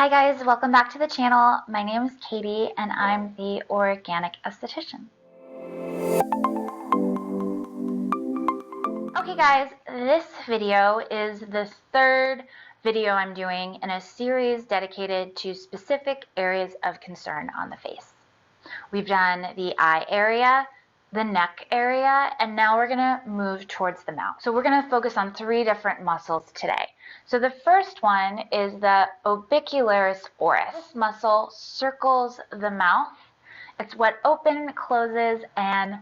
Hi guys, welcome back to the channel. My name is Katie and I'm the Organic Esthetician. Okay guys, this video is the third video I'm doing in a series dedicated to specific areas of concern on the face. We've done the eye area, the neck area, and now we're gonna move towards the mouth. So we're gonna focus on three different muscles today. So the first one is the Orbicularis Oris. This muscle circles the mouth. It's what opens, closes, and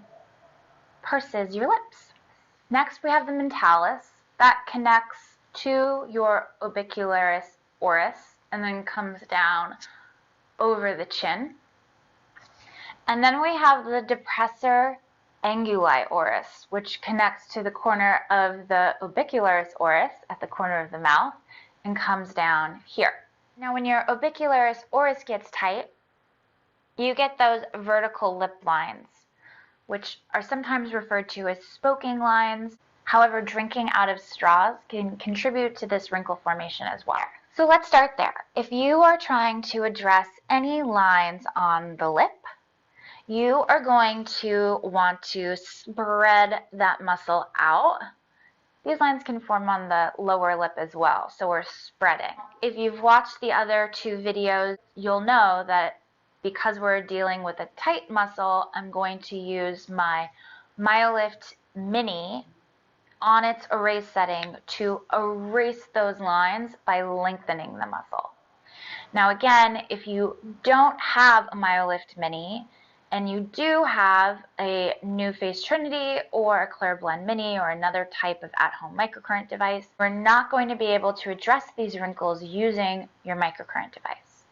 purses your lips. Next we have the Mentalis. That connects to your Orbicularis Oris and then comes down over the chin. And then we have the Depressor Anguli Oris, which connects to the corner of the Orbicularis Oris at the corner of the mouth and comes down here. Now when your Orbicularis Oris gets tight, you get those vertical lip lines, which are sometimes referred to as spoking lines. However, drinking out of straws can contribute to this wrinkle formation as well. So let's start there. If you are trying to address any lines on the lip, you are going to want to spread that muscle out. These lines can form on the lower lip as well, so we're spreading. If you've watched the other two videos, you'll know that because we're dealing with a tight muscle, I'm going to use my MyoLift Mini on its erase setting to erase those lines by lengthening the muscle. Now again, if you don't have a MyoLift Mini, and you do have a Nuface Trinity or a Clairblend Mini or another type of at-home microcurrent device, we're not going to be able to address these wrinkles using your microcurrent device.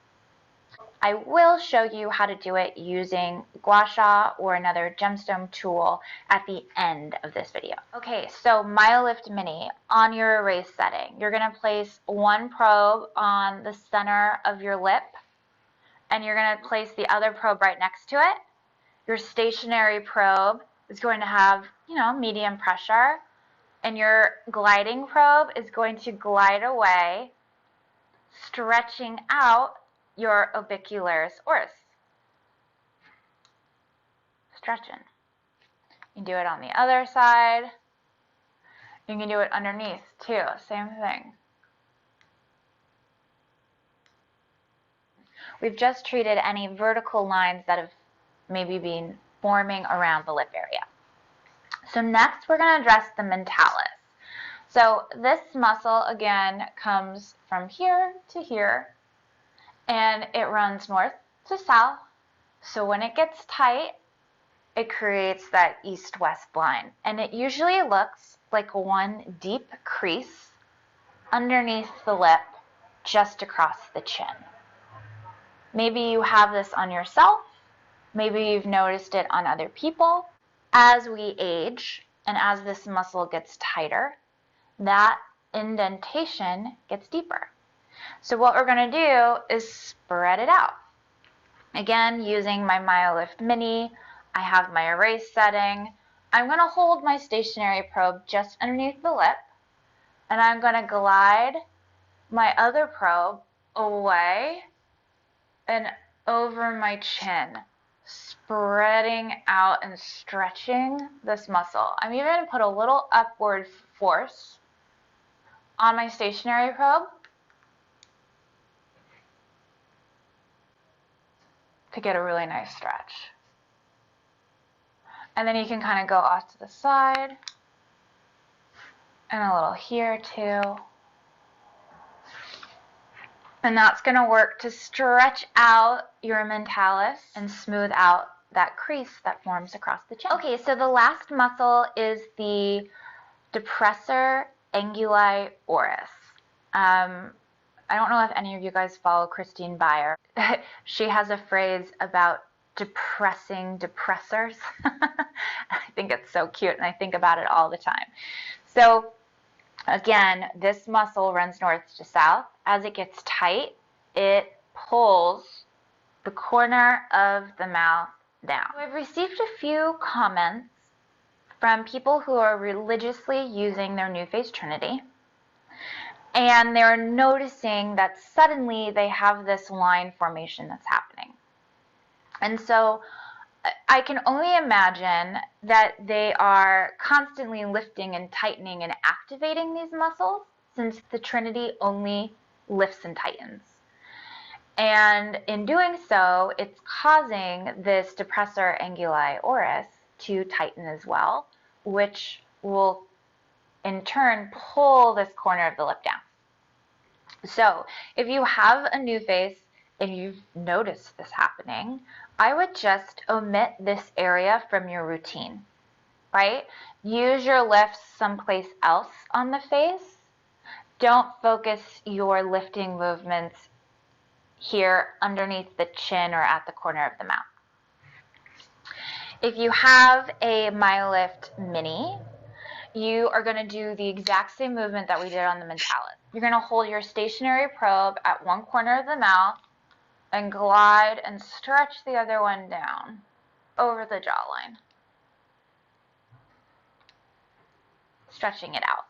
I will show you how to do it using gua sha or another gemstone tool at the end of this video. Okay, so MyoLift Mini, on your erase setting, you're going to place one probe on the center of your lip, and you're going to place the other probe right next to it. Your stationary probe is going to have, medium pressure, and your gliding probe is going to glide away, stretching out your Orbicularis Oris. Stretching. You can do it on the other side. You can do it underneath too, same thing. We've just treated any vertical lines that have maybe been forming around the lip area. So next we're going to address the Mentalis. So this muscle again comes from here to here, and it runs north to south. So when it gets tight, it creates that east-west line, and it usually looks like one deep crease underneath the lip just across the chin. Maybe you have this on yourself. Maybe you've noticed it on other people. As we age and as this muscle gets tighter, that indentation gets deeper. So what we're going to do is spread it out. Again, using my MyoLift Mini, I have my erase setting. I'm going to hold my stationary probe just underneath the lip, and I'm going to glide my other probe away and over my chin, spreading out and stretching this muscle. I'm even going to put a little upward force on my stationary probe to get a really nice stretch. And then you can kind of go off to the side and a little here too. And that's going to work to stretch out your Mentalis and smooth out that crease that forms across the chin. Okay, so the last muscle is the Depressor Anguli Oris. I don't know if any of you guys follow Christine Bayer. She has a phrase about depressing depressors. I think it's so cute, and I think about it all the time. So again, this muscle runs north to south. As it gets tight, it pulls the corner of the mouth down. I've received a few comments from people who are religiously using their Nuface Trinity, and they're noticing that suddenly they have this line formation that's happening. And so I can only imagine that they are constantly lifting and tightening and activating these muscles, since the Trinity only lifts and tightens. And in doing so, it's causing this Depressor Anguli Oris to tighten as well, which will in turn pull this corner of the lip down. So if you have a Nuface and you've noticed this happening, I would just omit this area from your routine, right? Use your lifts someplace else on the face. Don't focus your lifting movements here underneath the chin or at the corner of the mouth. If you have a MyoLift Mini, you are going to do the exact same movement that we did on the Mentalis. You're going to hold your stationary probe at one corner of the mouth and glide and stretch the other one down over the jawline, stretching it out.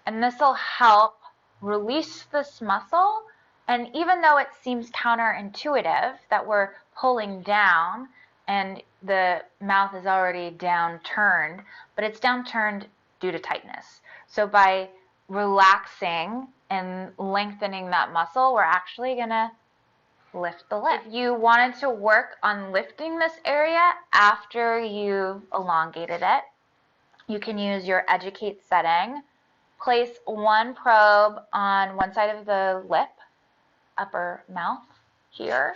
And this will help release this muscle. And even though it seems counterintuitive that we're pulling down and the mouth is already downturned, but it's downturned due to tightness. So by relaxing and lengthening that muscle, we're actually going to lift the lip. If you wanted to work on lifting this area after you've elongated it, you can use your Educate setting. Place one probe on one side of the lip, upper mouth here,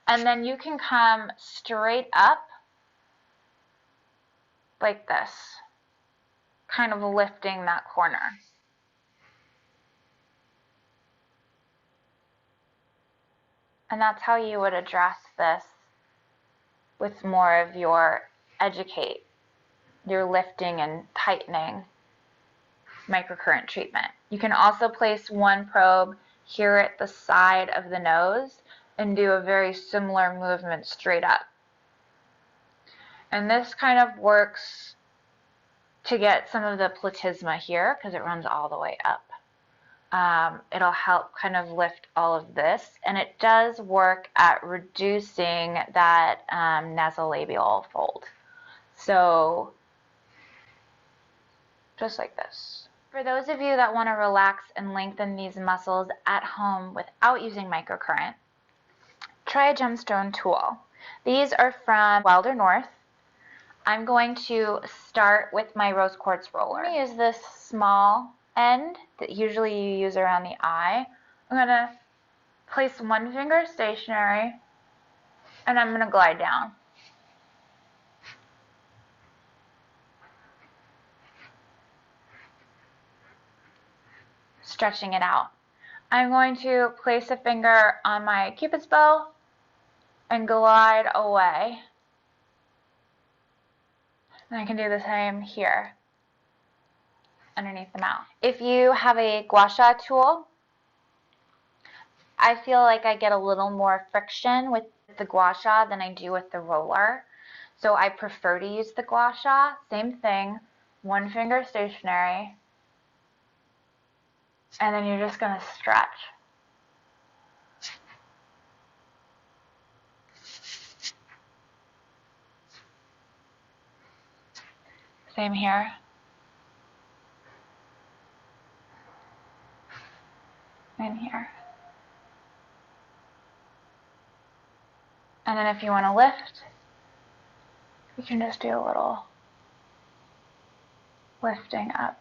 and then you can come straight up like this, kind of lifting that corner. And that's how you would address this with more of your Educate, your lifting and tightening microcurrent treatment. You can also place one probe here at the side of the nose and do a very similar movement straight up. And this kind of works to get some of the platysma here because it runs all the way up. It'll help kind of lift all of this, and it does work at reducing that nasolabial fold. So just like this. For those of you that want to relax and lengthen these muscles at home without using microcurrent, try a gemstone tool. These are from Wilder North. I'm going to start with my rose quartz roller. I'm going to use this small end that usually you use around the eye. I'm going to place one finger stationary and I'm going to glide down. Stretching it out. I'm going to place a finger on my Cupid's bow and glide away. And I can do the same here, underneath the mouth. If you have a gua sha tool, I feel like I get a little more friction with the gua sha than I do with the roller. So I prefer to use the gua sha. Same thing, one finger stationary. And then you're just going to stretch. Same here. And here. And then if you want to lift, you can just do a little lifting up.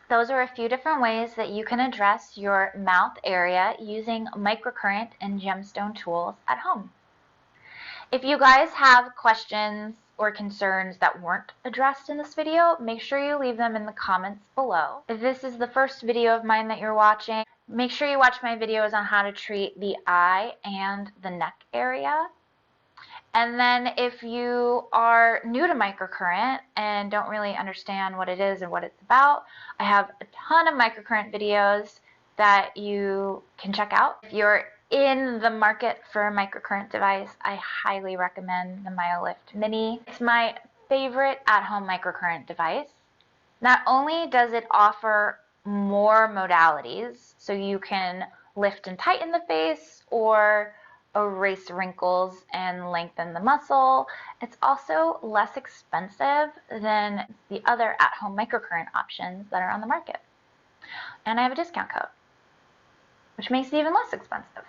Those are a few different ways that you can address your mouth area using microcurrent and gemstone tools at home. If you guys have questions or concerns that weren't addressed in this video, make sure you leave them in the comments below. If this is the first video of mine that you're watching, make sure you watch my videos on how to treat the eye and the neck area. And then if you are new to microcurrent and don't really understand what it is and what it's about, I have a ton of microcurrent videos that you can check out. If you're in the market for a microcurrent device, I highly recommend the MyoLift Mini. It's my favorite at-home microcurrent device. Not only does it offer more modalities, so you can lift and tighten the face or erase wrinkles and lengthen the muscle, it's also less expensive than the other at-home microcurrent options that are on the market. And I have a discount code, which makes it even less expensive.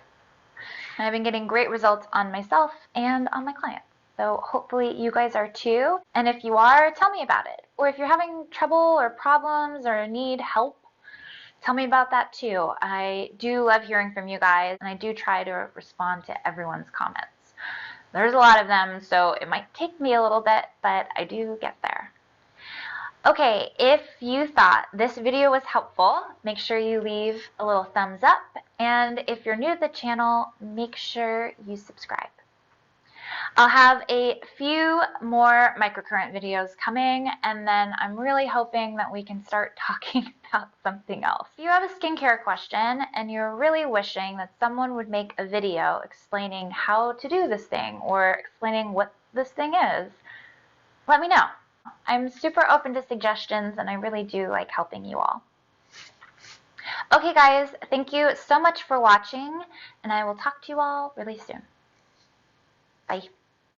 And I've been getting great results on myself and on my clients. So hopefully you guys are too. And if you are, tell me about it. Or if you're having trouble or problems or need help, tell me about that too. I do love hearing from you guys, and I do try to respond to everyone's comments. There's a lot of them, so it might take me a little bit, but I do get there. Okay, if you thought this video was helpful, make sure you leave a little thumbs up, and if you're new to the channel, make sure you subscribe. I'll have a few more microcurrent videos coming, and then I'm really hoping that we can start talking about something else. If you have a skincare question and you're really wishing that someone would make a video explaining how to do this thing or explaining what this thing is, let me know. I'm super open to suggestions, and I really do like helping you all. Okay guys, thank you so much for watching, and I will talk to you all really soon. Bye.